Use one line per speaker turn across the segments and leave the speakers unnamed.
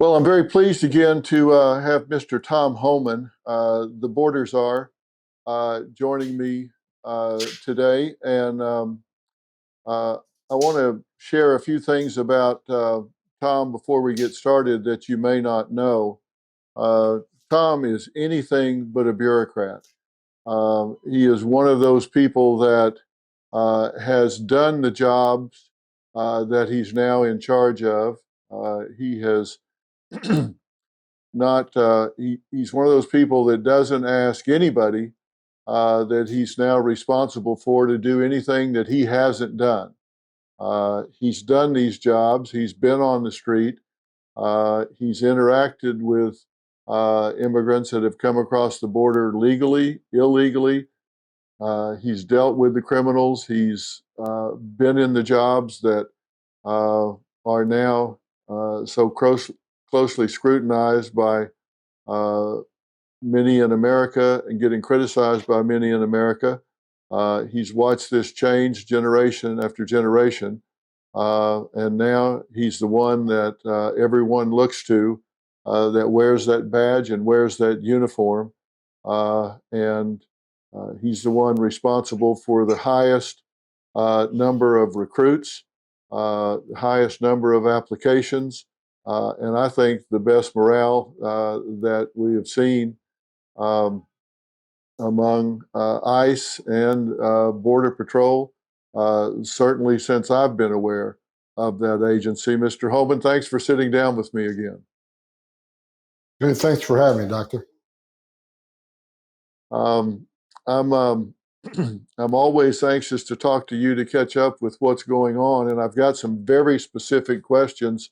Well, I'm very pleased again to have Mr. Tom Holman, the border czar, joining me today. And uh, I want to share a few things about Tom before we get started that you may not know. Uh, Tom is anything but a bureaucrat. He is one of those people that has done the jobs that he's now in charge of. He has not he's one of those people that doesn't ask anybody that he's now responsible for to do anything that he hasn't done. He's done these jobs. He's been on the street. He's interacted with immigrants that have come across the border legally, illegally. He's dealt with the criminals. He's been in the jobs that are now so closely scrutinized by uh, many in America and getting criticized by many in America. He's watched this change generation after generation. And now he's the one that everyone looks to that wears that badge and wears that uniform. And he's the one responsible for the highest number of recruits, highest number of applications, and I think the best morale that we have seen um, among ICE and Border Patrol, certainly since I've been aware of that agency. Mr. Holman, thanks for sitting down with me again.
Good, thanks for having me, Doctor.
I'm I'm always anxious to talk to you to catch up with what's going on, and I've got some very specific questions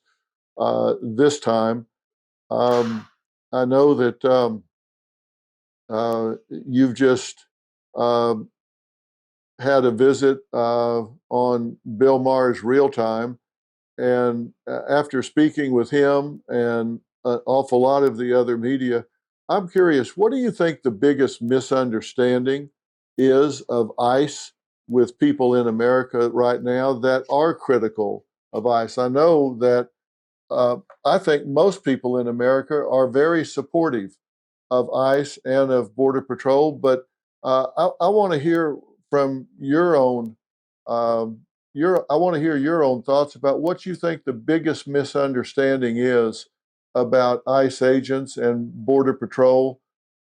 this time. I know that you've just uh, had a visit on Bill Maher's Real Time, and after speaking with him and an awful lot of the other media, I'm curious, what do you think the biggest misunderstanding is of ICE with people in America right now that are critical of ICE? I know that I think most people in America are very supportive of ICE and of Border Patrol, but I want to hear from your own I want to hear your own thoughts about what you think the biggest misunderstanding is about ICE agents and Border Patrol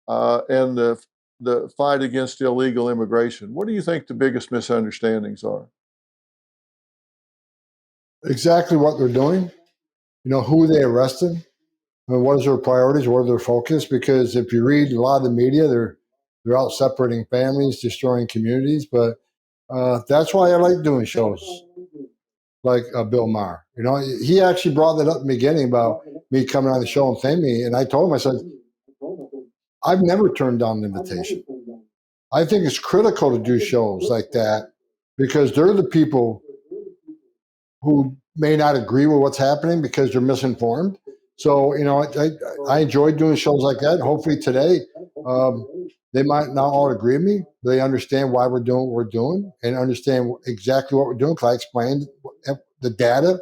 and the fight against illegal immigration. What do you think the biggest misunderstandings are?
Exactly what they're doing. Who they arrested, and what is their priorities, what are their focus? Because if you read a lot of the media, they're out separating families, destroying communities. But that's why I like doing shows like Bill Maher. He actually brought that up in the beginning about me coming on the show and thanking me. And I told him, I said, I've never turned down an invitation. I think it's critical to do shows like that because they're the people who may not agree with what's happening because they're misinformed. So, I enjoy doing shows like that. Hopefully today, they might not all agree with me. But they understand why we're doing what we're doing and understand exactly what we're doing. Because I explained the data,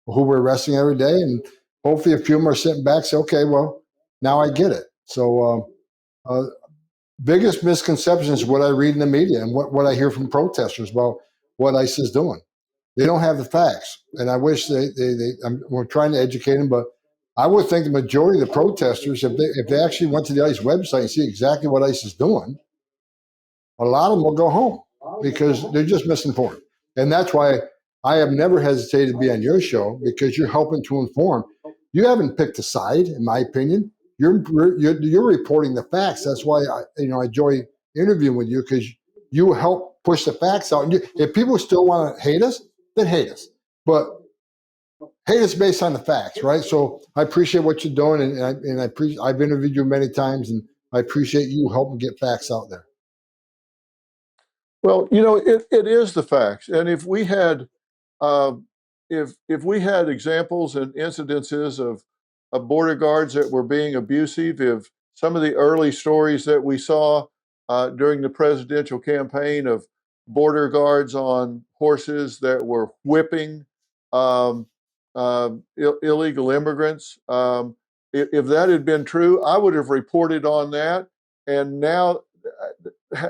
who we're arresting every day. And hopefully a few more sitting back say, okay, well, now I get it. So biggest misconception is what I read in the media and what I hear from protesters about what ICE is doing. They don't have the facts, and I wish we're trying to educate them. But I would think the majority of the protesters, if they actually went to the ICE website and see exactly what ICE is doing, a lot of them will go home because they're just misinformed. And that's why I have never hesitated to be on your show because you're helping to inform. You haven't picked a side, in my opinion. You're reporting the facts. That's why I enjoy interviewing with you because you help push the facts out. And if people still want to hate us, then hate us. But hate us based on the facts, right? So I appreciate what you're doing, and I've interviewed you many times, and I appreciate you helping get facts out there.
Well, it is the facts, and if we had if we had examples and incidences of border guards that were being abusive, if some of the early stories that we saw during the presidential campaign of border guards on horses that were whipping illegal immigrants. If that had been true, I would have reported on that. And now,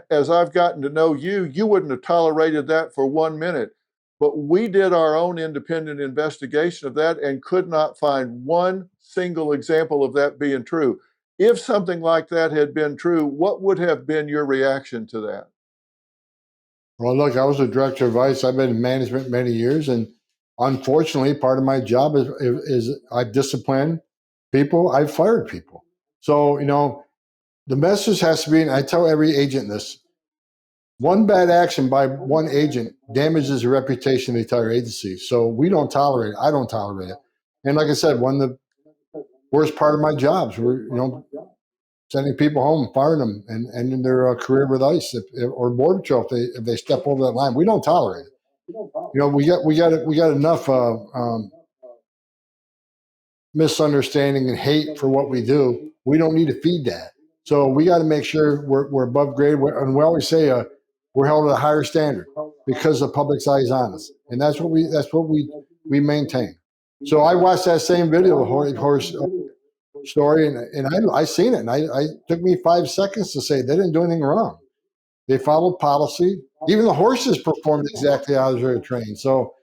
as I've gotten to know you, you wouldn't have tolerated that for 1 minute. But we did our own independent investigation of that and could not find one single example of that being true. If something like that had been true, what would have been your reaction to that?
Well, look, I was a director of ICE. I've been in management many years, and unfortunately, part of my job is I've disciplined people, I've fired people. So, the message has to be, and I tell every agent this, one bad action by one agent damages the reputation of the entire agency. So we don't tolerate it. I don't tolerate it. And like I said, one of the worst part of my jobs were, sending people home, firing them, and ending their career with ICE or Border Patrol if they step over that line. We don't tolerate it. We got enough misunderstanding and hate for what we do. We don't need to feed that. So we got to make sure we're above grade. And we always say we're held at a higher standard because the public's eyes on us, and that's what we maintain. So I watched that same video, the horse story, and I seen it, and I took me 5 seconds to say they didn't do anything wrong. They followed policy. Even the horses performed exactly how they were trained. So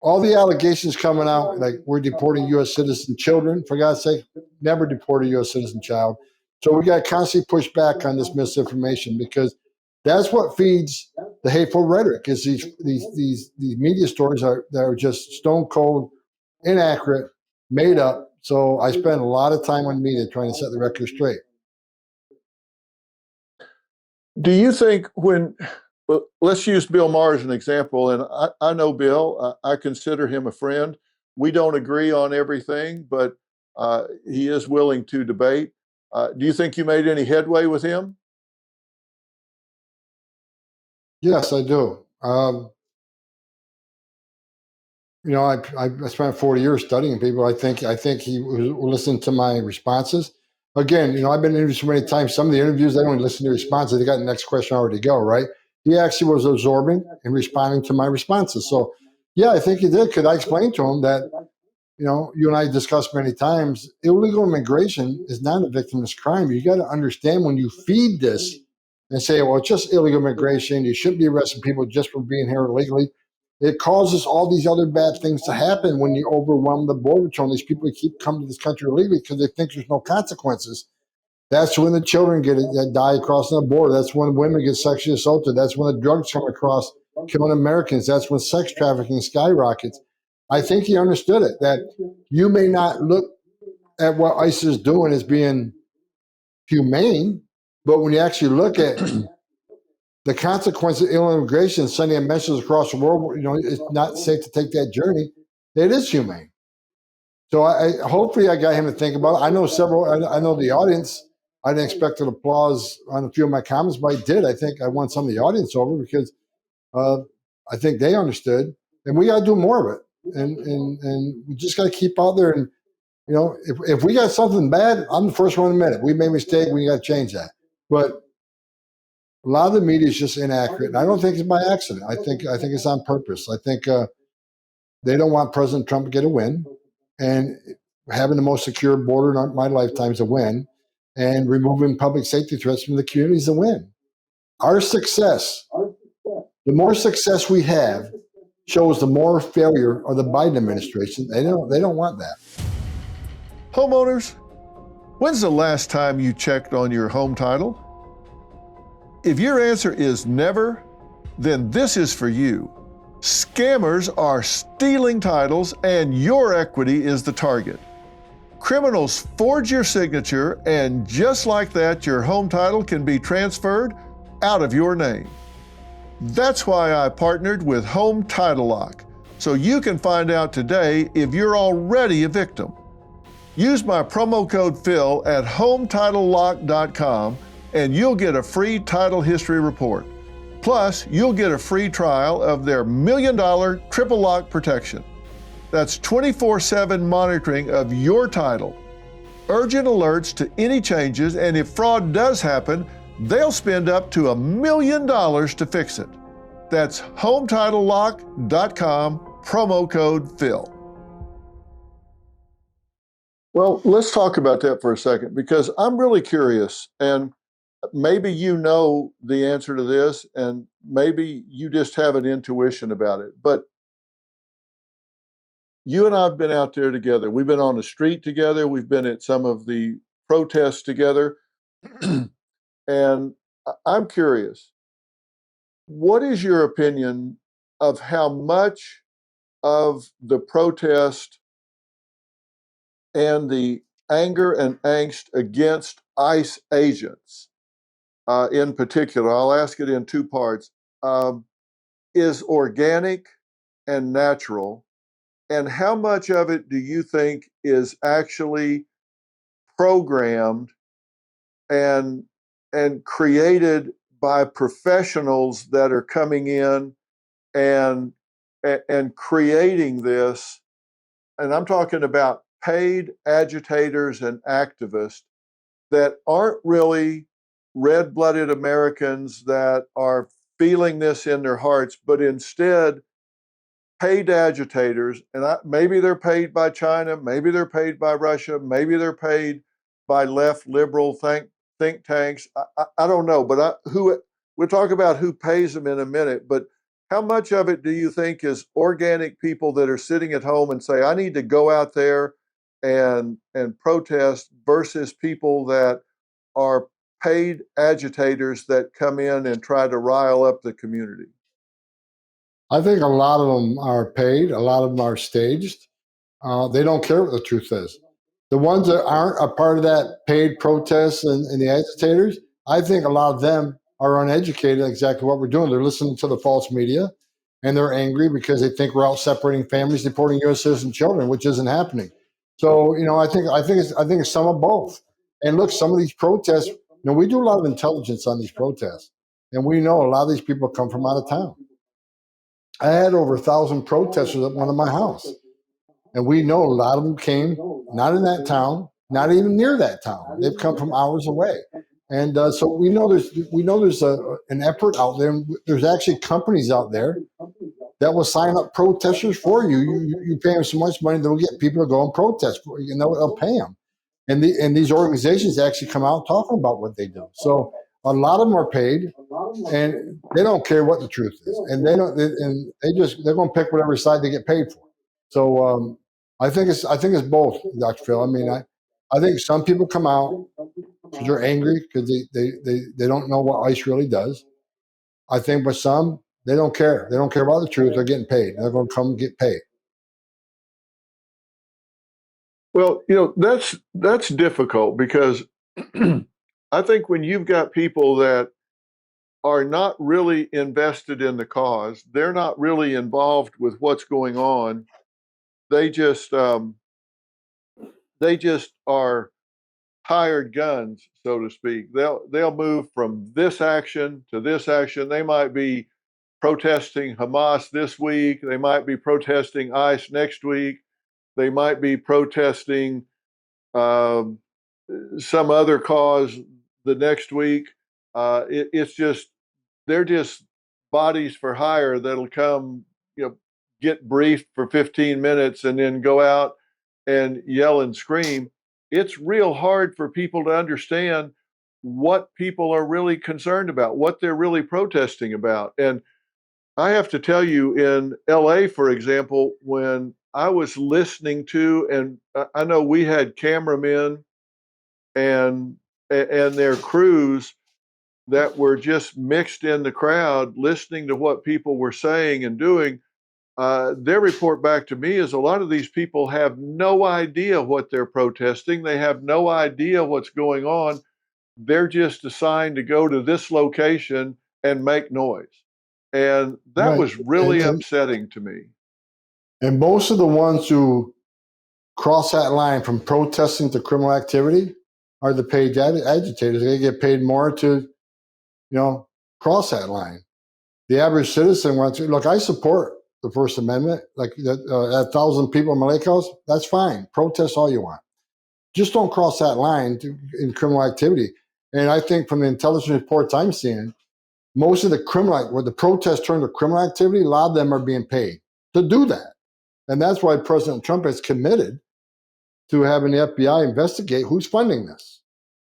all the allegations coming out, like we're deporting U.S. citizen children, for God's sake, never deport a U.S. citizen child. So we got to constantly push back on this misinformation, because that's what feeds the hateful rhetoric. Is these media stories that are just stone cold, inaccurate, made up. So I spend a lot of time on media trying to set the record straight.
Do you think let's use Bill Maher as an example, and I know Bill, I consider him a friend. We don't agree on everything, but he is willing to debate. Do you think you made any headway with him?
Yes, I do. I spent 40 years studying people. I think he listened to my responses. Again, I've been interviewed so many times. Some of the interviews, they don't listen to responses. They got the next question already to go, right? He actually was absorbing and responding to my responses. So, yeah, I think he did. Because I explained to him that, you and I discussed many times, illegal immigration is not a victimless crime. You got to understand, when you feed this and say, well, it's just illegal immigration, you shouldn't be arresting people just for being here illegally, it causes all these other bad things to happen when you overwhelm the border patrol. These people keep coming to this country illegally because they think there's no consequences. That's when the children die crossing the border. That's when women get sexually assaulted. That's when the drugs come across, killing Americans. That's when sex trafficking skyrockets. I think he understood it, that you may not look at what ICE is doing as being humane, but when you actually look at the consequences of illegal immigration, sending a message across the world, it's not safe to take that journey, it is humane. So hopefully I got him to think about it. I know the audience, I didn't expect an applause on a few of my comments, but I did. I think I won some of the audience over because I think they understood, and we got to do more of it. And we just got to keep out there. And, if we got something bad, I'm the first one to admit it. We made a mistake. We got to change that. But a lot of the media is just inaccurate. And I don't think it's by accident. I think it's on purpose. I think they don't want President Trump to get a win. And having the most secure border in my lifetime is a win. And removing public safety threats from the community is a win. Our success, the more success we have, shows the more failure of the Biden administration. They don't want that.
Homeowners, when's the last time you checked on your home title? If your answer is never, then this is for you. Scammers are stealing titles, and your equity is the target. Criminals forge your signature, and just like that, your home title can be transferred out of your name. That's why I partnered with Home Title Lock, so you can find out today if you're already a victim. Use my promo code Phil at HometitleLock.com and you'll get a free title history report. Plus, you'll get a free trial of their $1 million triple lock protection. That's 24/7 monitoring of your title, urgent alerts to any changes, and if fraud does happen, they'll spend up to $1 million to fix it. That's HometitleLock.com, promo code Phil. Well, let's talk about that for a second because I'm really curious, and maybe you know the answer to this, and maybe you just have an intuition about it. But you and I have been out there together. We've been on the street together. We've been at some of the protests together. And I'm curious, what is your opinion of how much of the protest and the anger and angst against ICE agents in particular, I'll ask it in two parts, is organic and natural? And how much of it do you think is actually programmed and created by professionals that are coming in and creating this? And I'm talking about paid agitators and activists that aren't really red-blooded Americans that are feeling this in their hearts, but instead paid agitators, and maybe they're paid by China, maybe they're paid by Russia, maybe they're paid by left liberal think tanks. I don't know, but we'll talk about who pays them in a minute. But how much of it do you think is organic people that are sitting at home and say, I need to go out there and protest versus people that are paid agitators that come in and try to rile up the community?
I think a lot of them are paid, a lot of them are staged. They don't care what the truth is. The ones that aren't a part of that paid protests and the agitators, I think a lot of them are uneducated exactly what we're doing. They're listening to the false media and they're angry because they think we're out separating families, deporting U.S. citizen children, which isn't happening. So, I think it's some of both. And look, some of these protests, we do a lot of intelligence on these protests, and we know a lot of these people come from out of town. I had over 1,000 protesters at one of my house. And we know a lot of them came not in that town, not even near that town. They've come from hours away. And so we know there's an effort out there. And there's actually companies out there that will sign up protesters for you. You pay them so much money, they'll get people to go and protest for you. They'll pay them. And these organizations actually come out talking about what they do. So a lot of them are paid, and they don't care what the truth is, and they're going to pick whatever side they get paid for. So I think it's both, Dr. Phil. I mean, I think some people come out because they're angry because they don't know what ICE really does. I think, but some they don't care. They don't care about the truth. They're getting paid. They're going to come and get paid.
Well, that's difficult because I think when you've got people that are not really invested in the cause, they're not really involved with what's going on. They just are hired guns, so to speak. They'll move from this action to this action. They might be protesting Hamas this week. They might be protesting ICE next week. They might be protesting um, some other cause the next week. It's just they're just bodies for hire that'll come, get briefed for 15 minutes and then go out and yell and scream. It's real hard for people to understand what people are really concerned about, what they're really protesting about. And I have to tell you, in LA, for example, when I was listening to, and I know we had cameramen and their crews that were just mixed in the crowd, listening to what people were saying and doing. Their report back to me is a lot of these people have no idea what they're protesting. They have no idea what's going on. They're just assigned to go to this location and make noise. And that
Right.
was really upsetting to me.
And most of the ones who cross that line from protesting to criminal activity are the paid agitators. They get paid more to, cross that line. The average citizen wants to look. I support the First Amendment. Like 1,000 people in my lake house, that's fine. Protest all you want. Just don't cross that line in criminal activity. And I think from the intelligence reports I'm seeing, most of where the protests turn to criminal activity, a lot of them are being paid to do that. And that's why President Trump is committed to having the FBI investigate who's funding this.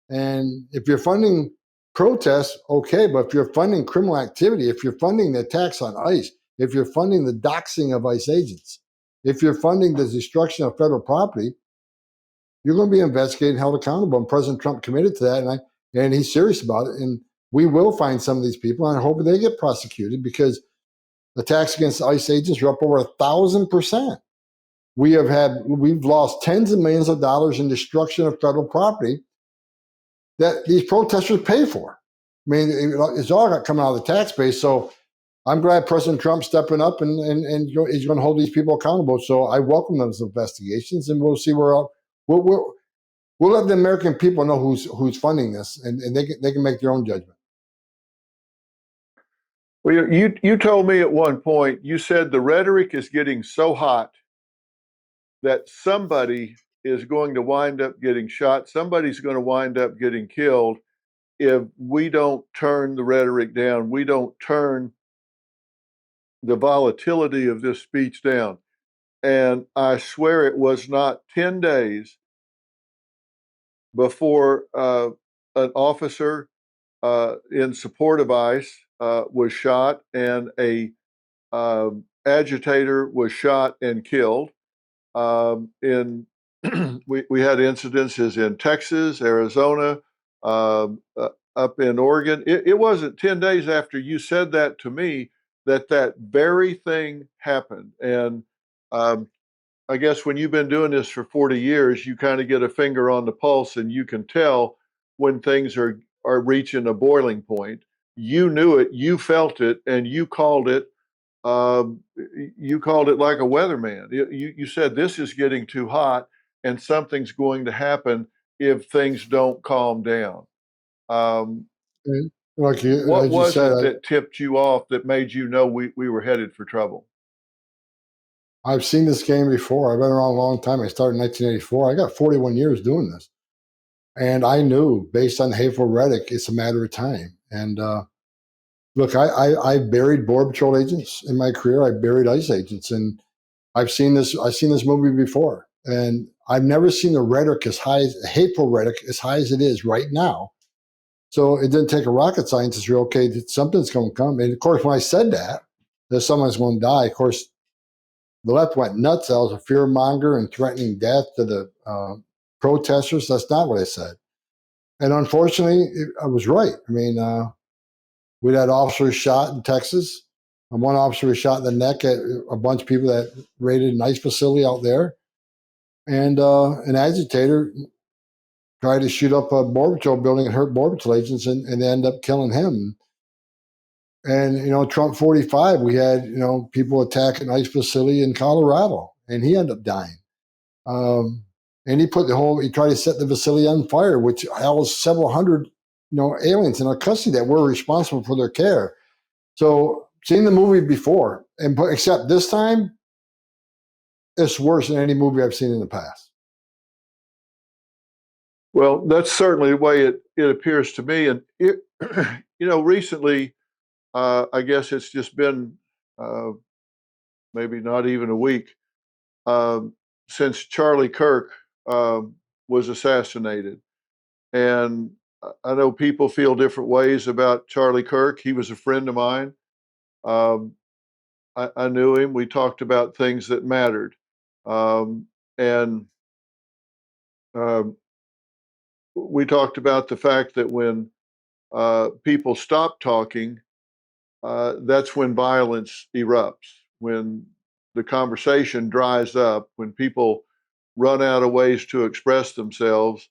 And if you're funding protests, okay, but if you're funding criminal activity, if you're funding the attacks on ICE, if you're funding the doxing of ICE agents, if you're funding the destruction of federal property, you're going to be investigated and held accountable. And President Trump committed to that, and he's serious about it. And we will find some of these people, and I hope they get prosecuted, because attacks against ICE agents are up over 1,000%. We've lost tens of millions of dollars in destruction of federal property that these protesters pay for. I mean, it's all coming out of the tax base. So I'm glad President Trump's stepping up and he's going to hold these people accountable. So I welcome those investigations, and we'll see where we'll let the American people know who's funding this, and they can make their own judgment.
Well, you told me at one point, you said the rhetoric is getting so hot that somebody is going to wind up getting shot, somebody's going to wind up getting killed if we don't turn the rhetoric down, we don't turn the volatility of this speech down. And I swear it was not 10 days before an officer in support of ICE was shot, and a agitator was shot and killed. We had incidences in Texas, Arizona, up in Oregon. It wasn't 10 days after you said that to me that very thing happened. And I guess when you've been doing this for 40 years, you kind of get a finger on the pulse, and you can tell when things are reaching a boiling point. You knew it, you felt it, and you called it. You called it like a weatherman. You said this is getting too hot, and something's going to happen if things don't calm down.
Like
what was it that tipped you off, that made you know we were headed for trouble?
I've seen this game before. I've been around a long time. I started in 1984. I got 41 years doing this. And I knew, based on hateful rhetoric, it's a matter of time. And look, I buried Border Patrol agents in my career. I buried ICE agents. And I've seen this movie before. And I've never seen the rhetoric hateful rhetoric as high as it is right now. So it didn't take a rocket scientist to okay, something's going to come. And of course, when I said that someone's going to die, of course, the left went nuts. I was a fear monger and threatening death to the protesters. That's not what I said. And unfortunately, I was right. I mean, we had officers shot in Texas, and one officer was shot in the neck at a bunch of people that raided an ICE facility out there. And an agitator tried to shoot up a Border Patrol building and hurt Border Patrol agents, and they ended up killing him. And, Trump 45, we had, people attack an ICE facility in Colorado, and he ended up dying. And he tried to set the facility on fire, which housed several hundred, aliens in our custody that were responsible for their care. So seen the movie before, except this time, it's worse than any movie I've seen in the past.
Well, that's certainly the way it appears to me. And, recently, I guess it's just been maybe not even a week since Charlie Kirk was assassinated. And I know people feel different ways about Charlie Kirk. He was a friend of mine. I knew him. We talked about things that mattered. And we talked about the fact that when people stop talking, that's when violence erupts, when the conversation dries up, when people run out of ways to express themselves,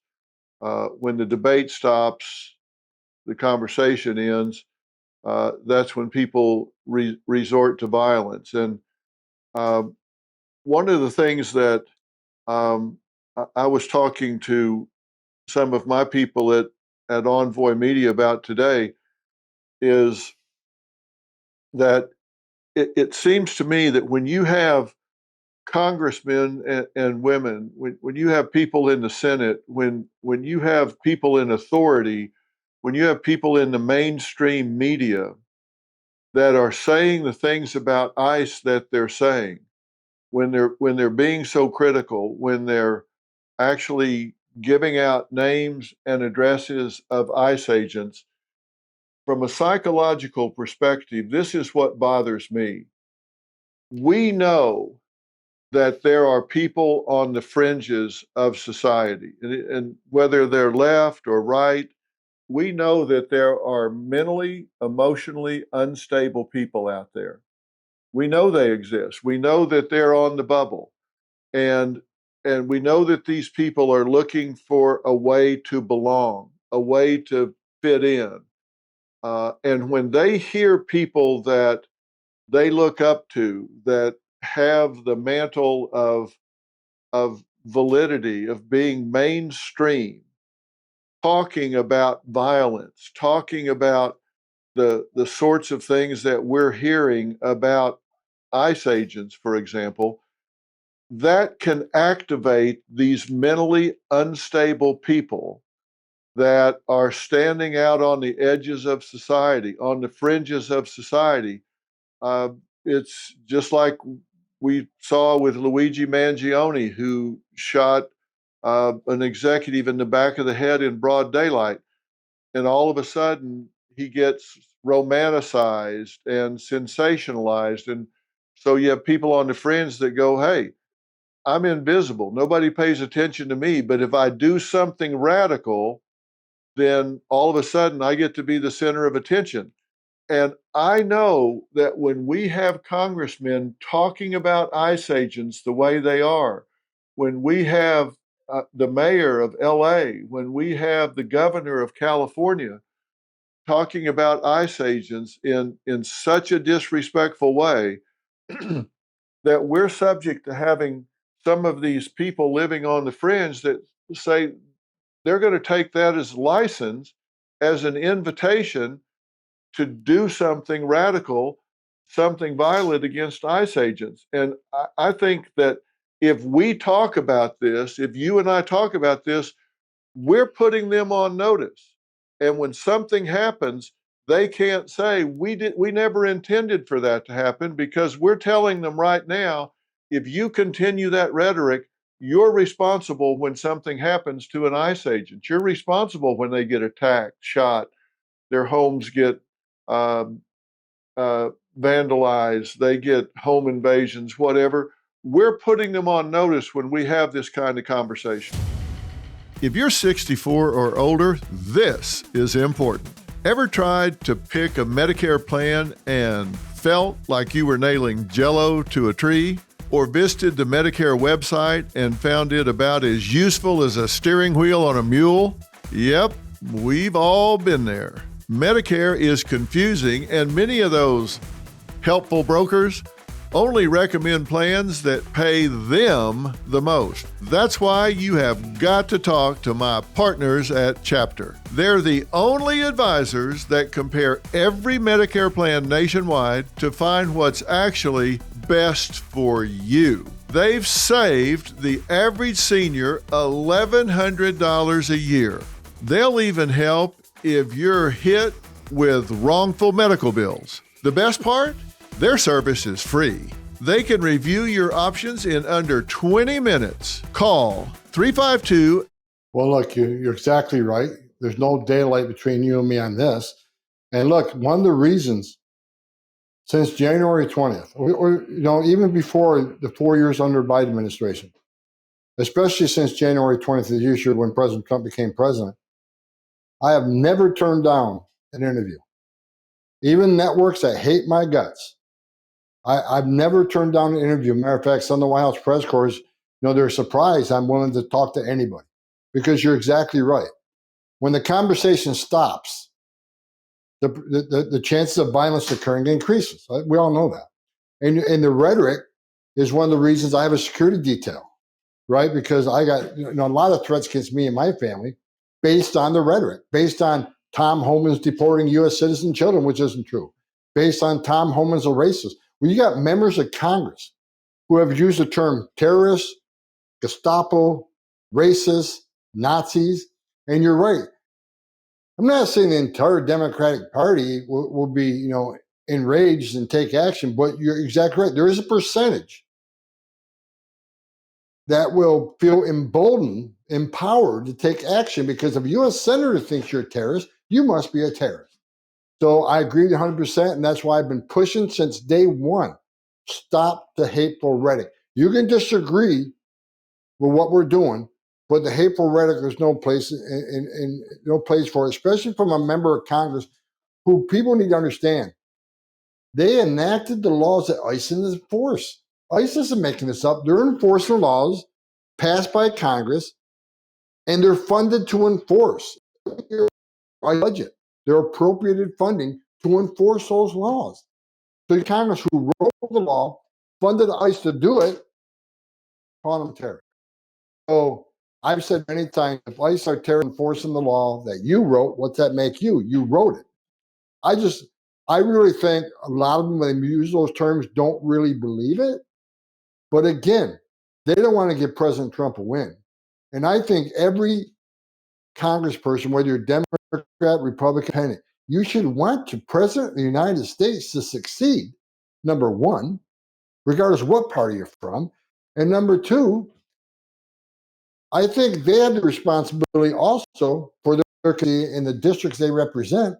when the debate stops, the conversation ends, that's when people resort to violence. And one of the things that I was talking to some of my people at Envoy Media about today is that it seems to me that when you have congressmen and women, when you have people in the Senate, when you have people in authority, when you have people in the mainstream media that are saying the things about ICE that they're saying, when they're being so critical, when they're actually giving out names and addresses of ICE agents, from a psychological perspective, this is what bothers me. We know that there are people on the fringes of society, and whether they're left or right, we know that there are mentally, emotionally unstable people out there. We know they exist. We know that they're on the bubble. And we know that these people are looking for a way to belong, a way to fit in. And when they hear people that they look up to, that have the mantle of validity, of being mainstream, talking about violence, talking about the sorts of things that we're hearing about ICE agents, for example, that can activate these mentally unstable people that are standing out on the edges of society, on the fringes of society. Uh, it's just like we saw with Luigi Mangione, who shot an executive in the back of the head in broad daylight. And all of a sudden, he gets romanticized and sensationalized. And so you have people on the fringe that go, hey, I'm invisible. Nobody pays attention to me. But if I do something radical, then all of a sudden I get to be the center of attention. And I know that when we have congressmen talking about ICE agents the way they are, when we have the mayor of LA, when we have the governor of California talking about ICE agents in such a disrespectful way, that we're subject to having some of these people living on the fringe that say they're going to take that as license, as an invitation to do something radical, something violent against ICE agents. And I think that if we talk about this, if you and I talk about this, we're putting them on notice. And when something happens, they can't say we never intended for that to happen, because we're telling them right now, if you continue that rhetoric, you're responsible when something happens to an ICE agent. You're responsible when they get attacked, shot, their homes get um, vandalized, they get home invasions, whatever. We're putting them on notice when we have this kind of conversation. If you're 64 or older, this is important. Ever tried to pick a Medicare plan and felt like you were nailing Jell-O to a tree? Or visited the Medicare website and found it about as useful as a steering wheel on a mule? Yep, we've all been there. Medicare is confusing, and many of those helpful brokers only recommend plans that pay them the most. That's why you have got to talk to my partners at Chapter. They're the only advisors that compare every Medicare plan nationwide to find what's actually best for you. They've saved the average senior $1,100 a year. They'll even help if you're hit with wrongful medical bills. The best part? Their service is free. They can review your options in under 20 minutes. Call 352.
Well, look, you're exactly right. There's no daylight between you and me on this. And look, one of the reasons since January 20th, or even before the 4 years under Biden administration, especially since January 20th of this year when President Trump became president, I have never turned down an interview. Even networks that hate my guts, I've never turned down an interview. Matter of fact, some of the White House press corps, they're surprised I'm willing to talk to anybody, because you're exactly right. When the conversation stops, the chances of violence occurring increases. We all know that. And the rhetoric is one of the reasons I have a security detail, right? Because I got a lot of threats against me and my family based on the rhetoric, based on Tom Holman's deporting U.S. citizen children, which isn't true, based on Tom Holman's a racist. Well, you got members of Congress who have used the term terrorists, Gestapo, racist, Nazis, and you're right. I'm not saying the entire Democratic Party will be, enraged and take action, but you're exactly right. There is a percentage that will feel emboldened, empowered to take action, because if a U.S. Senator thinks you're a terrorist, you must be a terrorist. So I agree 100%, and that's why I've been pushing since day one. Stop the hateful rhetoric. You can disagree with what we're doing, but the hateful rhetoric, there's no place in no place for it, especially from a member of Congress who people need to understand. They enacted the laws that ICE enforce. ICE isn't making this up. They're enforcing laws passed by Congress, and they're funded to enforce. Budget. They're appropriated funding to enforce those laws. So the Congress who wrote the law funded ICE to do it, call them terrorists. So I've said many times, if ICE are terrorists enforcing the law that you wrote, what's that make you? You wrote it. I really think a lot of them, when they use those terms, don't really believe it. But again, they don't want to give President Trump a win. And I think every congressperson, whether you're Democrat, Republican, Independent, you should want the President of the United States to succeed, number one, regardless of what party you're from. And number two, I think they have the responsibility also for their community in the districts they represent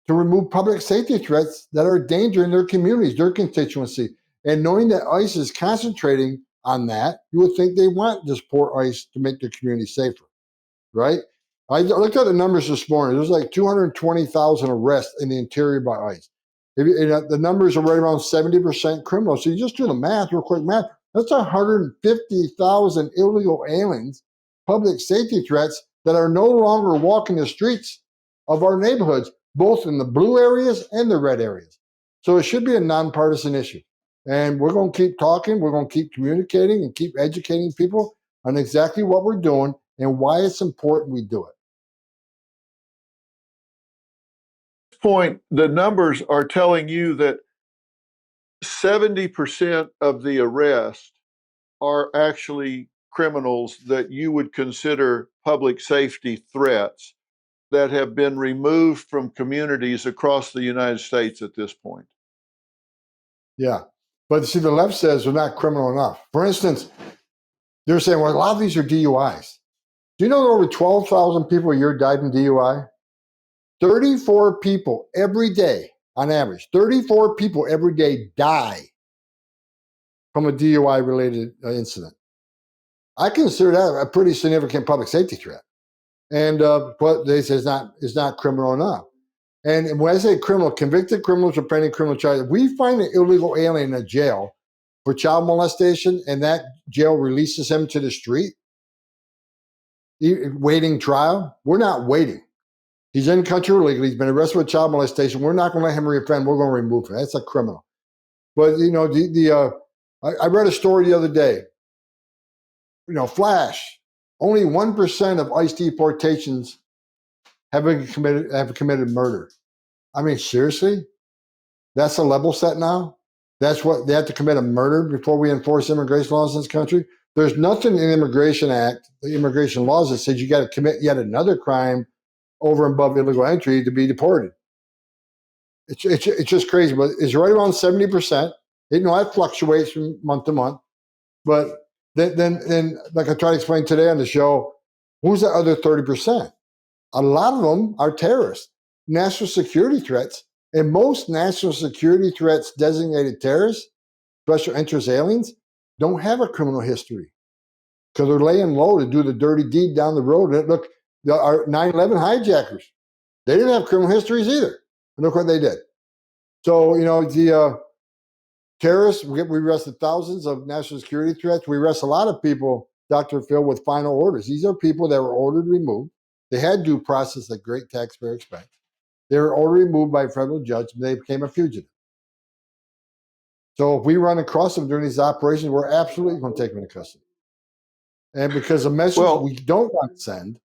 to remove public safety threats that are a danger in their communities, their constituency. And knowing that ICE is concentrating on that, you would think they want to support ICE to make their community safer, right? I looked at the numbers this morning. There's like 220,000 arrests in the interior by ICE. The numbers are right around 70% criminal. So you just do the math, real quick math. That's 150,000 illegal aliens, public safety threats that are no longer walking the streets of our neighborhoods, both in the blue areas and the red areas. So it should be a nonpartisan issue. And we're going to keep talking. We're going to keep communicating and keep educating people on exactly what we're doing and why it's important we do it.
Point, the numbers are telling you that 70% of the arrests are actually criminals that you would consider public safety threats that have been removed from communities across the United States at this point.
Yeah. But see, the left says they're not criminal enough. For instance, they're saying, well, a lot of these are DUIs. Do you know that over 12,000 people a year died in DUI? 34 people every day, on average, 34 people every day die from a DUI-related incident. I consider that a pretty significant public safety threat. And but they say it's not criminal enough. And when I say criminal, convicted criminals or pending criminal charges, we find an illegal alien in a jail for child molestation, and that jail releases him to the street, waiting trial. We're not waiting. He's in country illegally. He's been arrested with child molestation. We're not going to let him reoffend. We're going to remove him. That's a criminal. But you know, I read a story the other day. You know, flash. Only 1% of ICE deportations have committed murder. I mean, seriously? That's a level set now? That's what they have to commit, a murder before we enforce immigration laws in this country? There's nothing in the Immigration Act, the immigration laws, that says you got to commit yet another crime over and above illegal entry to be deported. It's just crazy, but it's right around 70%. You know, that fluctuates from month to month. But then, like I tried to explain today on the show, who's the other 30%? A lot of them are terrorists, national security threats. And most national security threats designated terrorists, special interest aliens, don't have a criminal history because they're laying low to do the dirty deed down the road. And look, our 9/11 hijackers, they didn't have criminal histories either. And look what they did. So, you know, the terrorists, we arrested thousands of national security threats. We arrest a lot of people, Dr. Phil, with final orders. These are people that were ordered removed. They had due process at great taxpayer expense. They were ordered removed by a federal judge, and they became a fugitive. So if we run across them during these operations, we're absolutely going to take them into custody. And because the message we don't want to send,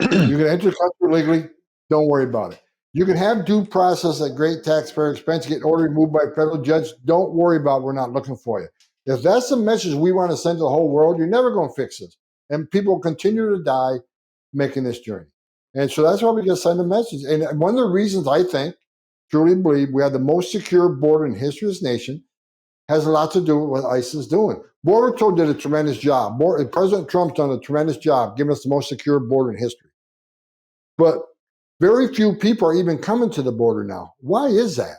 you can enter the country legally, don't worry about it. You can have due process at great taxpayer expense, get ordered removed by a federal judge, don't worry about it, we're not looking for you. If that's the message we want to send to the whole world, you're never going to fix this. And people continue to die making this journey. And so that's why we got to send a message. And one of the reasons I think, truly believe, we have the most secure border in the history of this nation. has a lot to do with what ICE is doing. Border Patrol did a tremendous job. President Trump's done a tremendous job giving us the most secure border in history. But very few people are even coming to the border now. Why is that?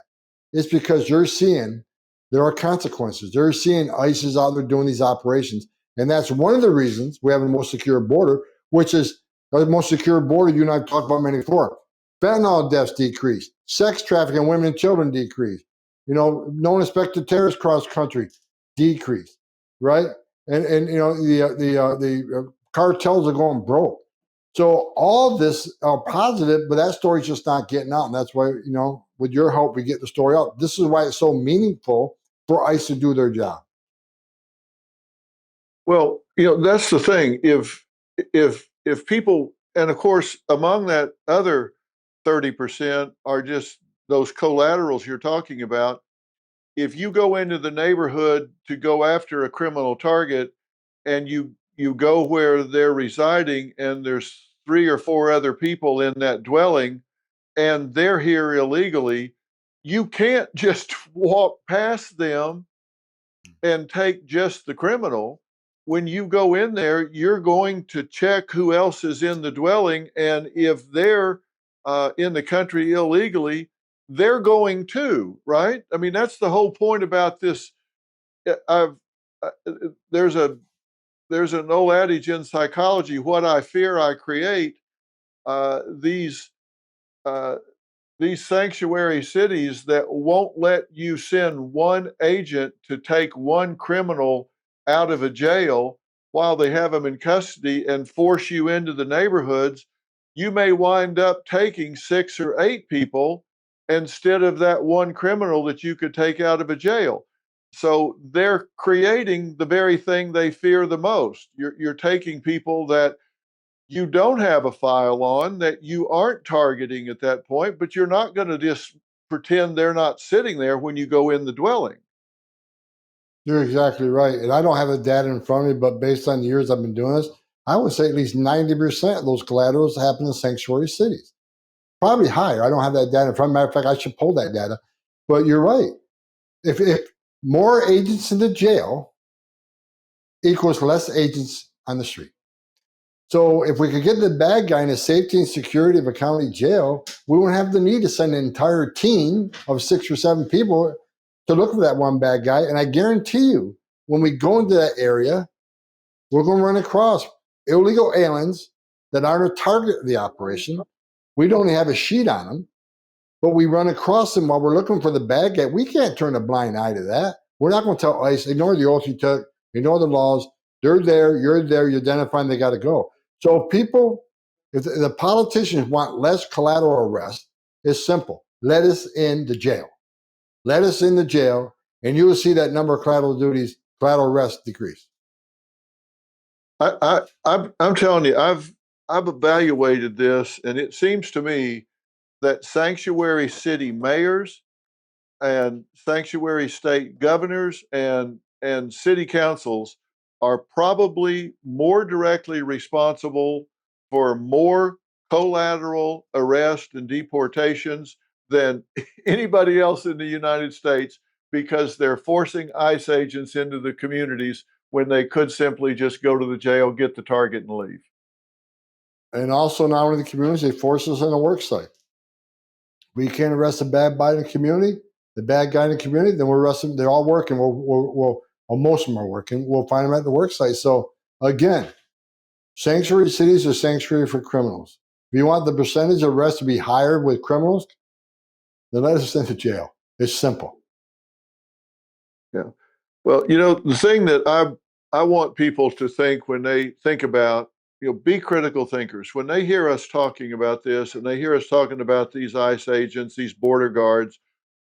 It's because you're seeing there are consequences. They're seeing ICE is out there doing these operations. And that's one of the reasons we have the most secure border, which is the most secure border you and I have talked about many before. Fentanyl deaths decreased. Sex trafficking, women and children decreased. No unexpected terrorists cross country decreased, right? And the cartels are going broke. So all this are positive, but that story's just not getting out. And that's why, with your help, we get the story out. This is why it's so meaningful for ICE to do their job.
Well, that's the thing. If people, and of course, among that other 30% are just those collaterals you're talking about. If you go into the neighborhood to go after a criminal target and you go where they're residing and there's 3 or 4 other people in that dwelling and they're here illegally, you can't just walk past them and take just the criminal. When you go in there, you're going to check who else is in the dwelling, and if they're in the country illegally, they're going too, right? I mean, that's the whole point about this. I've there's an old adage in psychology: "What I fear, I create." Uh, these uh, these sanctuary cities that won't let you send one agent to take one criminal out of a jail while they have them in custody and force you into the neighborhoods, you may wind up taking 6 or 8 people instead of that one criminal that you could take out of a jail. So they're creating the very thing they fear the most. You're taking people that you don't have a file on, that you aren't targeting at that point, but you're not going to just pretend they're not sitting there when you go in the dwelling.
You're exactly right. And I don't have the data in front of me, but based on the years I've been doing this, I would say at least 90% of those collaterals happen in sanctuary cities. Probably higher. I don't have that data in front of me. Matter of fact, I should pull that data. But you're right. If more agents in the jail equals less agents on the street. So if we could get the bad guy in the safety and security of a county jail, we wouldn't have the need to send an entire team of 6 or 7 people to look for that one bad guy. And I guarantee you, when we go into that area, we're going to run across illegal aliens that aren't a target of the operation. We don't have a sheet on them, but we run across them while we're looking for the bad guy. We can't turn a blind eye to that. We're not going to tell ICE, ignore the oath you took, ignore the laws. They're there, you identify them, they got to go. So if the politicians want less collateral arrest, it's simple. Let us in the jail. Let us in the jail, and you will see that number of collateral arrests decrease.
I'm telling you, I've evaluated this, and it seems to me that sanctuary city mayors and sanctuary state governors and city councils are probably more directly responsible for more collateral arrest and deportations than anybody else in the United States, because they're forcing ICE agents into the communities when they could simply just go to the jail, get the target, and leave.
And also now in the communities, they force us on a work site. We can't arrest a bad guy in the community, then we'll arrest them. They're all working. Well, most of them are working. We'll find them at the work site. So again, sanctuary cities are sanctuary for criminals. If you want the percentage of arrests to be higher with criminals, then let us send to jail. It's simple.
Yeah. Well, the thing that I want people to think when they think about, be critical thinkers. When they hear us talking about this and they hear us talking about these ICE agents, these border guards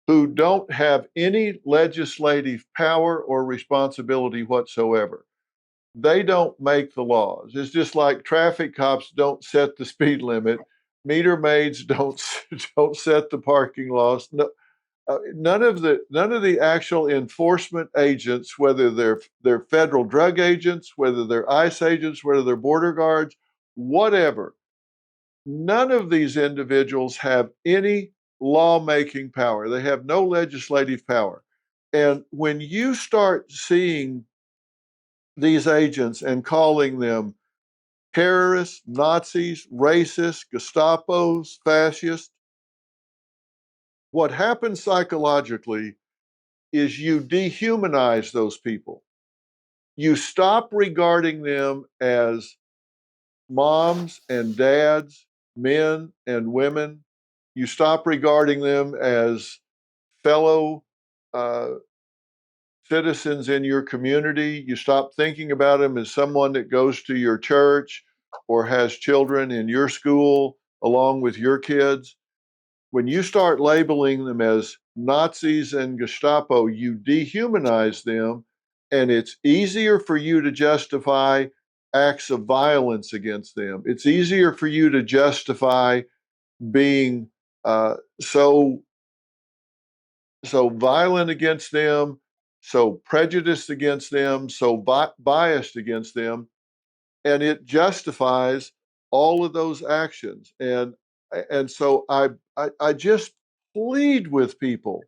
who don't have any legislative power or responsibility whatsoever. They don't make the laws. It's just like traffic cops don't set the speed limit. Meter maids don't set the parking laws. No, none of the actual enforcement agents, whether they're federal drug agents, whether they're ICE agents, whether they're border guards, whatever, none of these individuals have any lawmaking power. They have no legislative power. And when you start seeing these agents and calling them terrorists, Nazis, racists, Gestapos, fascists, what happens psychologically is you dehumanize those people. You stop regarding them as moms and dads, men and women. You stop regarding them as fellow uh, citizens in your community. You stop thinking about them as someone that goes to your church or has children in your school along with your kids. When you start labeling them as Nazis and Gestapo, you dehumanize them, and it's easier for you to justify acts of violence against them. It's easier for you to justify being so violent against them, so prejudiced against them, so biased against them, and it justifies all of those actions. And so I just plead with people,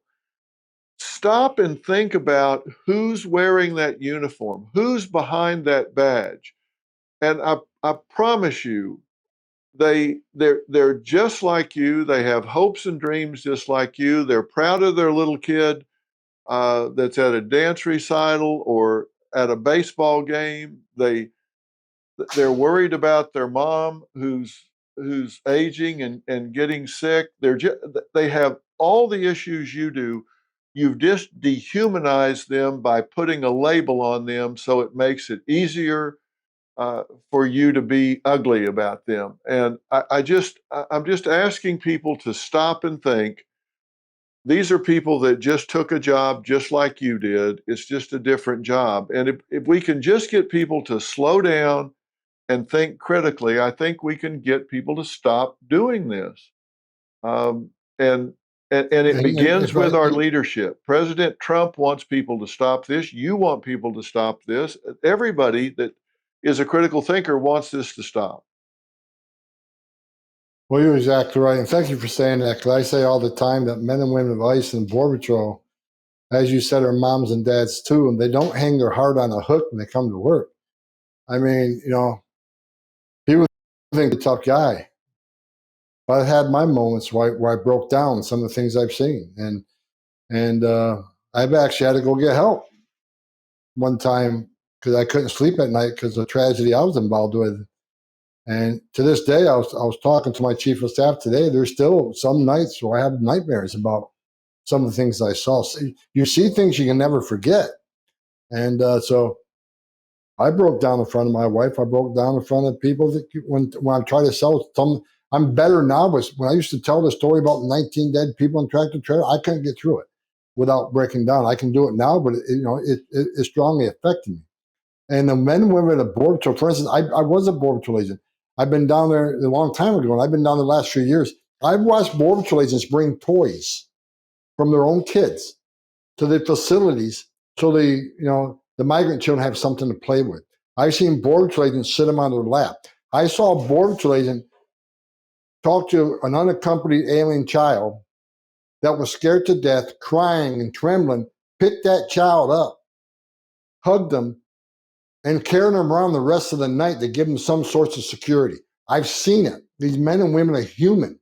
stop and think about who's wearing that uniform, who's behind that badge. And I promise you, they're just like you. They have hopes and dreams just like you. They're proud of their little kid that's at a dance recital or at a baseball game. They're worried about their mom who's aging and getting sick. They have all the issues you do. You've just dehumanized them by putting a label on them, so it makes it easier for you to be ugly about them. And I'm just asking people to stop and think. These are people that just took a job just like you did. It's just a different job. And if we can just get people to slow down and think critically, I think we can get people to stop doing this. Um, and, and it
And
begins
if I,
with our leadership. President Trump wants people to stop this. You want people to stop this. Everybody that is a critical thinker wants this to stop.
well, you're exactly right. And thank you for saying that, because I say all the time that men and women of ICE and Border Patrol, as you said, are moms and dads too, and they don't hang their heart on a hook when they come to work. I mean, people think I'm a tough guy, but I've had my moments where I broke down some of the things I've seen, and I've actually had to go get help one time because I couldn't sleep at night because of the tragedy I was involved with. And to this day, I was talking to my chief of staff today. There's still some nights where I have nightmares about some of the things I saw. So you see things you can never forget. And so I broke down in front of my wife. I broke down in front of people that when I try to sell some. I'm better now, but when I used to tell the story about 19 dead people in tractor trailer, I couldn't get through it without breaking down. I can do it now, but it strongly affected me. And the men and women at Border Patrol, for instance, I was a Border Patrol agent. I've been down there a long time ago, and I've been down the last few years. I've watched Border Patrol agents bring toys from their own kids to the facilities so the migrant children have something to play with. I've seen Border Patrol agents sit them on their lap. I saw a Border Patrol agent talk to an unaccompanied alien child that was scared to death, crying and trembling, pick that child up, hugged them, and carrying them around the rest of the night to give them some sorts of security. I've seen it. These men and women are human.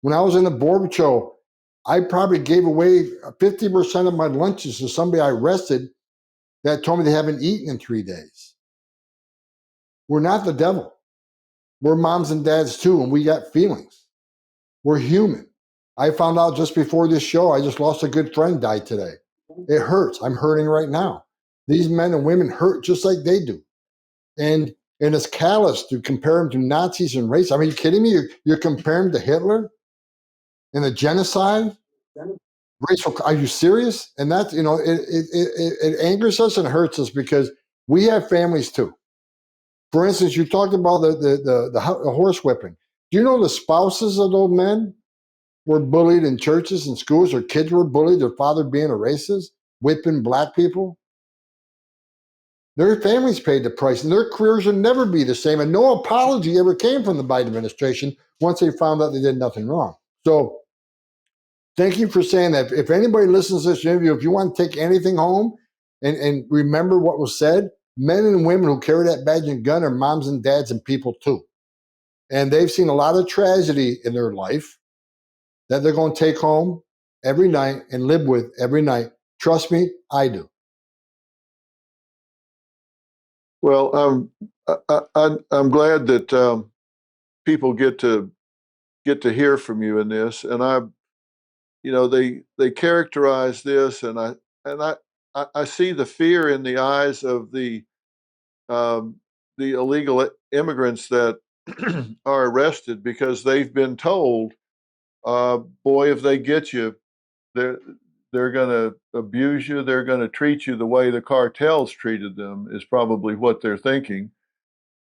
When I was in the Border Patrol, I probably gave away 50% of my lunches to somebody I arrested that told me they haven't eaten in 3 days. We're not the devil. We're moms and dads too, and we got feelings. We're human. I found out just before this show, I just lost a good friend, died today. It hurts. I'm hurting right now. These men and women hurt just like they do. And it's callous to compare them to Nazis and race. I mean, are you kidding me? You're comparing them to Hitler and the genocide? Racial? Are you serious? And that's it angers us and hurts us because we have families too. For instance, you talked about the horse whipping. Do you know the spouses of those men were bullied in churches and schools? Their kids were bullied. Their father being a racist, whipping black people. Their families paid the price, and their careers will never be the same. And no apology ever came from the Biden administration once they found out they did nothing wrong. So Thank you for saying that. If anybody listens to this interview, if you want to take anything home and remember what was said, men and women who carry that badge and gun are moms and dads and people too. And they've seen a lot of tragedy in their life that they're going to take home every night and live with every night. Trust me, I do.
Well, I'm glad that people get to hear from you in this, and they characterize this, and I see the fear in the eyes of the illegal immigrants that are arrested because they've been told, boy, if they get you, they're they're going to abuse you. They're going to treat you the way the cartels treated them, is probably what they're thinking.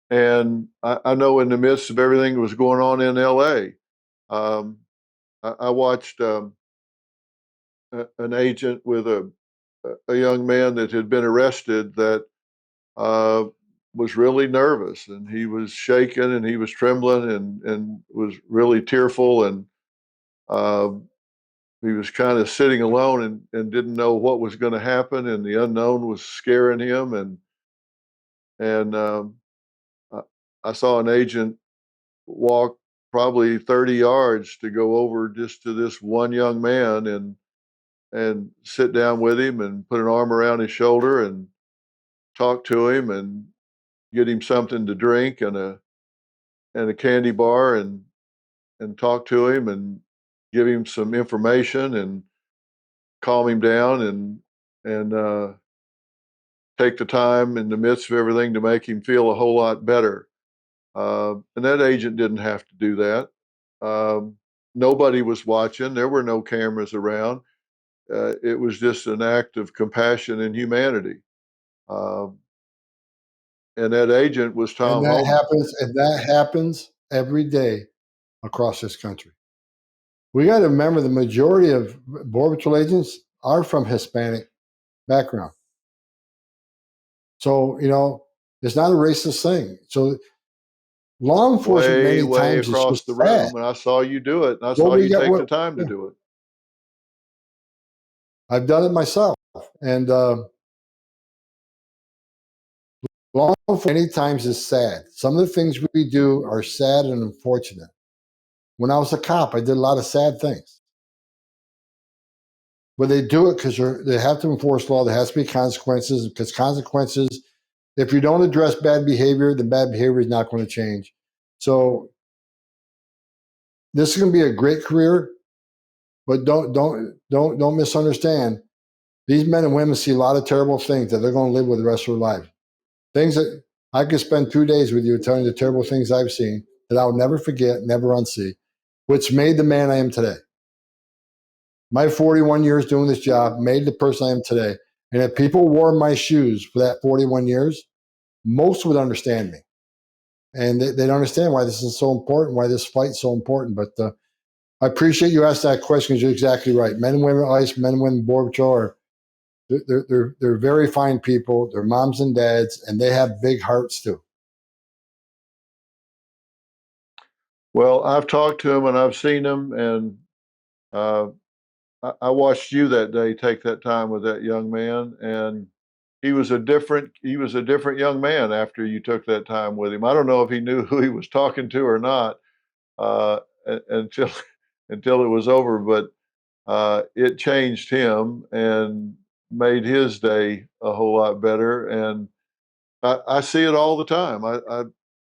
And I know in the midst of everything that was going on in L.A., I watched an agent with a young man that had been arrested that uh, was really nervous, and he was shaking and he was trembling and was really tearful, and uh, he was kind of sitting alone and didn't know what was going to happen, and the unknown was scaring him. And I, I saw an agent walk probably 30 yards to go over just to this one young man and sit down with him and put an arm around his shoulder and talk to him and get him something to drink and a candy bar and talk to him and give him some information and calm him down and take the time in the midst of everything to make him feel a whole lot better. And that agent didn't have to do that. Um, Nobody was watching. There were no cameras around. It was just an act of compassion and humanity. Um, and that agent was
And
Tom Holman.
that happens every day across this country. We got to remember the majority of Border Patrol agents are from Hispanic background. So, it's not a racist thing. So law enforcement
Way,
many
way
times is
across
just
the
sad.
room, and I saw you do it, and I
Well,
saw
we
you
got
take the
what
time to
yeah,
do it.
I've done it myself. And law enforcement many times is sad. Some of the things we do are sad and unfortunate. When I was a cop, I did a lot of sad things. But they do it because they have to enforce law. There has to be consequences, because consequences, if you don't address bad behavior, then bad behavior is not going to change. So this is going to be a great career, but don't misunderstand. These men and women see a lot of terrible things that they're going to live with the rest of their life. Things that I could spend 2 days with you telling you the terrible things I've seen that I'll never forget, never unsee, which made the man I am today. My 41 years doing this job made the person I am today. And if people wore my shoes for that 41 years, most would understand me. And they'd understand why this is so important, why this fight's so important. But I appreciate you asked that question, because you're exactly right. Men and women ICE, men and women Border Patrol they're very fine people. They're moms and dads, and they have big hearts too.
Well, I've talked to him and I've seen him, and uh, I watched you that day take that time with that young man, and he was a different young man after you took that time with him. I don't know if he knew who he was talking to or not until until it was over, but it changed him and made his day a whole lot better. And I see it all the time.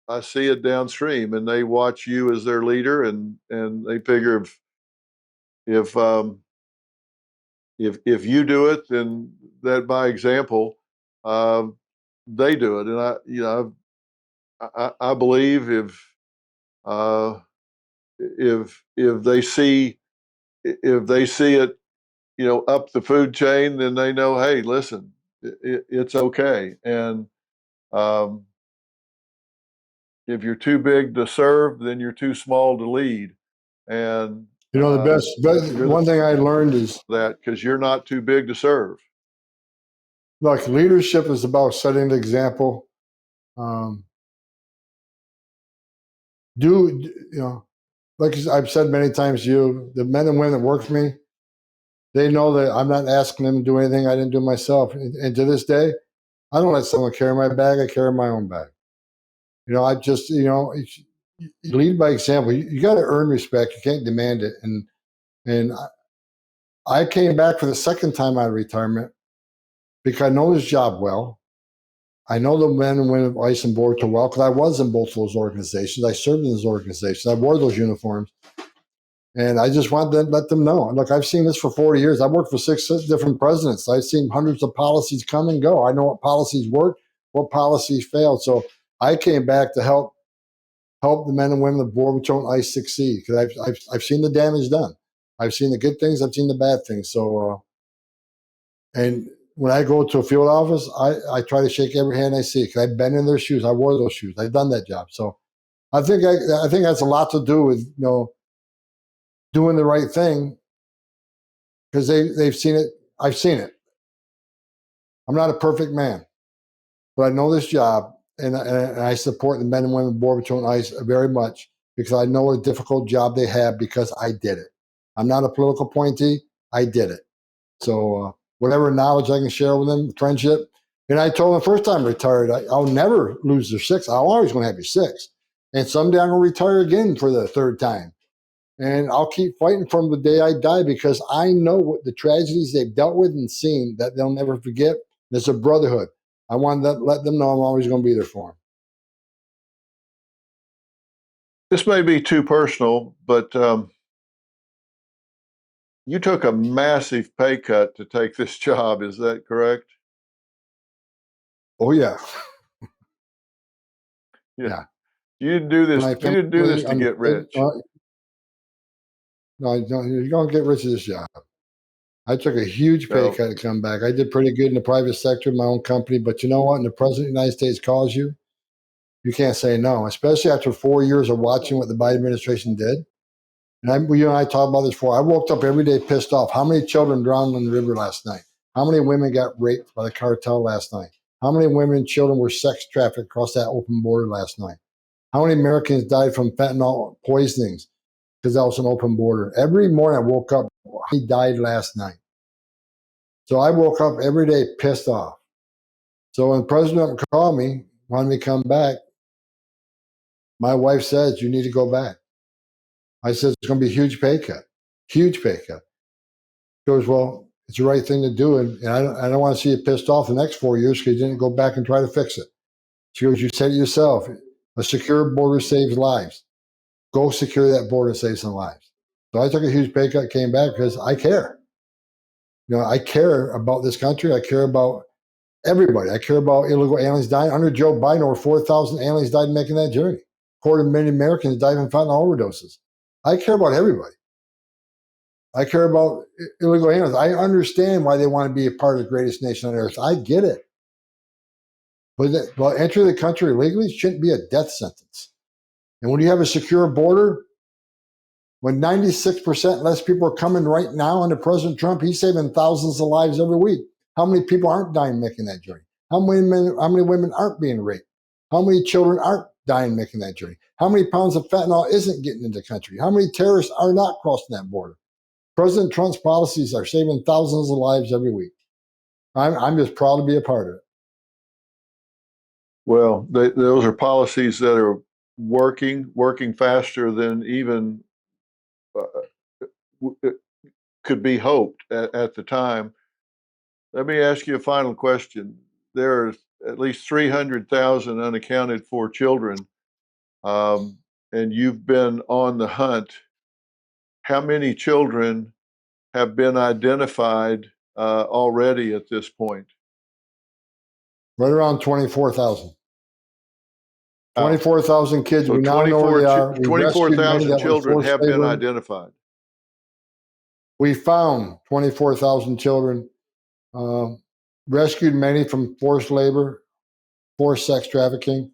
I see it downstream, and they watch you as their leader, and they figure if um, if you do it, then that by example, um, they do it. And I believe uh, if they see it, up the food chain, then they know, hey, listen, it's okay. And um, if you're too big to serve, then you're too small to lead. And
The best
you're
one thing I learned is,
that because you're not too big to serve.
look, leadership is about setting the example. Um, like I've said many times to you, the men and women that work for me, They know that I'm not asking them to do anything I didn't do myself. And to this day, I don't let someone carry my bag. I carry my own bag. I just, you lead by example. You got to earn respect. You can't demand it. And I came back for the second time out of retirement because I know this job well. I know the men and women of ICE and Border well because I was in both those organizations. I served in those organizations. I wore those uniforms. And I just wanted to let them know. Look, I've seen this for 40 years. I've worked for six different presidents. I've seen hundreds of policies come and go. I know what policies worked, what policies failed. So I came back to help the men and women of Border Patrol and ICE succeed because I've seen the damage done. I've seen the good things. I've seen the bad things. So, and when I go to a field office, I try to shake every hand I see because I've been in their shoes. I wore those shoes. I've done that job. So I think that's a lot to do with doing the right thing because they've seen it. I've seen it. I'm not a perfect man, but I know this job, and I support the men and women of Border Patrol and ICE very much because I know what a difficult job they have because I did it. I'm not a political appointee. I did it. So whatever knowledge I can share with them, friendship. And I told them the first time I retired, I'll never lose their six. I'm always going to have your six. And someday I'm going to retire again for the third time. And I'll keep fighting from the day I die because I know what the tragedies they've dealt with and seen that they'll never forget. It's a brotherhood. I want to let them know I'm always going to be there for them.
This may be too personal, but you took a massive pay cut to take this job. Is that correct?
Oh, yeah.
Yeah. You didn't do this. You didn't do this to get rich.
No, you're going to get rich at this job. I took a huge pay cut to come back. I did pretty good in the private sector, my own company. But you know what? When the president of the United States calls you, you can't say no, especially after 4 years of watching what the Biden administration did. And you and I talked about this before. I woke up every day pissed off. How many children drowned in the river last night? How many women got raped by the cartel last night? How many women and children were sex trafficked across that open border last night? How many Americans died from fentanyl poisonings because that was an open border? Every morning I woke up, he died last night. So I woke up every day pissed off. So when the president called me, wanted me to come back, my wife says, you need to go back. I said, it's going to be a huge pay cut. Huge pay cut. She goes, well, it's the right thing to do. And I don't want to see you pissed off the next 4 years because you didn't go back and try to fix it. She goes, you said it yourself. A secure border saves lives. Go secure that border and save some lives. So I took a huge pay cut, came back because I care. I care about this country. I care about everybody. I care about illegal aliens dying. Under Joe Biden, over 4,000 aliens died making that journey. Quarter of a million Americans died from fentanyl overdoses. I care about everybody. I care about illegal aliens. I understand why they want to be a part of the greatest nation on earth. I get it. But entering the country illegally shouldn't be a death sentence. And when you have a secure border, when 96% less people are coming right now under President Trump, he's saving thousands of lives every week. How many people aren't dying making that journey? How many women aren't being raped? How many children aren't dying making that journey? How many pounds of fentanyl isn't getting into the country? How many terrorists are not crossing that border? President Trump's policies are saving thousands of lives every week. I'm just proud to be a part of it.
Well, those are policies that are working faster than even could be hoped at the time. Let me ask you a final question. There are at least 300,000 unaccounted for children, and you've been on the hunt. How many children have been identified already at this point?
Right around 24,000. 24,000 kids.
So
we now know where they are.
24,000 children have been identified.
We found 24,000 children, rescued many from forced labor, forced sex trafficking.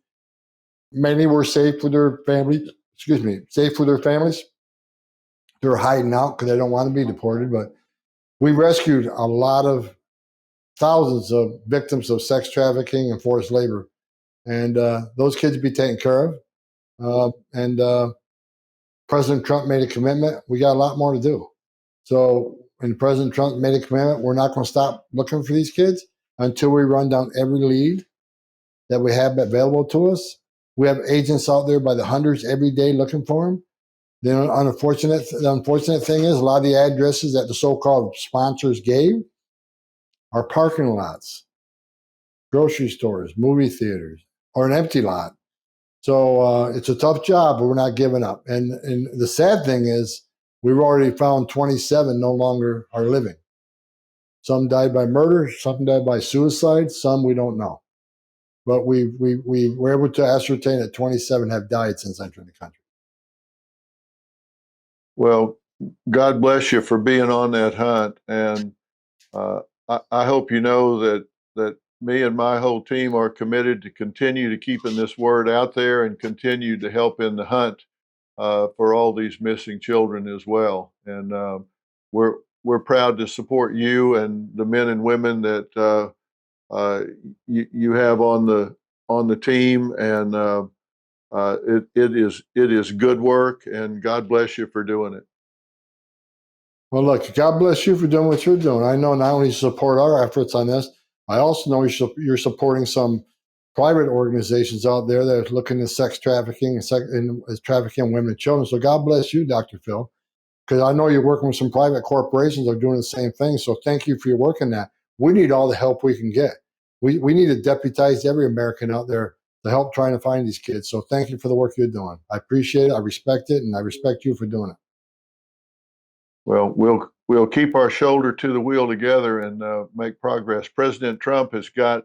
Many were safe with their families. Safe with their families. They're hiding out because they don't want to be deported. But we rescued a lot of thousands of victims of sex trafficking and forced labor. And those kids be taken care of. And President Trump made a commitment. We got a lot more to do. So and President Trump made a commitment, we're not going to stop looking for these kids until we run down every lead that we have available to us. We have agents out there by the hundreds every day looking for them. The unfortunate thing is a lot of the addresses that the so-called sponsors gave are parking lots, grocery stores, movie theaters, or an empty lot. So it's a tough job, but we're not giving up. And the sad thing is we've already found 27 no longer are living. Some died by murder, some died by suicide, some we don't know. But we were able to ascertain that 27 have died since entering the country.
Well, God bless you for being on that hunt. And I hope you know that me and my whole team are committed to continue to keeping this word out there and continue to help in the hunt for all these missing children as well. And we're proud to support you and the men and women that you have on the team. And it is good work. And God bless you for doing it.
Well, look, God bless you for doing what you're doing. I know not only you support our efforts on this, I also know you're supporting some private organizations out there that are looking at sex trafficking and trafficking women and children. So God bless you, Dr. Phil, because I know you're working with some private corporations that are doing the same thing. So thank you for your work in that. We need all the help we can get. We need to deputize every American out there to help trying to find these kids. So thank you for the work you're doing. I appreciate it. I respect it. And I respect you for doing it.
Well, we'll keep our shoulder to the wheel together and make progress. President Trump has got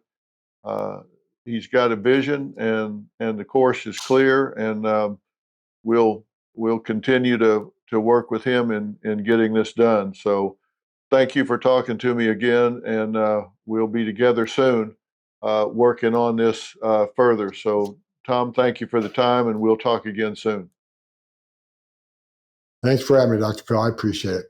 he's got a vision, and the course is clear, and we'll continue to work with him in getting this done. So, thank you for talking to me again, and we'll be together soon, working on this further. So, Tom, thank you for the time, and we'll talk again soon.
Thanks for having me, Dr. Phil. I appreciate it.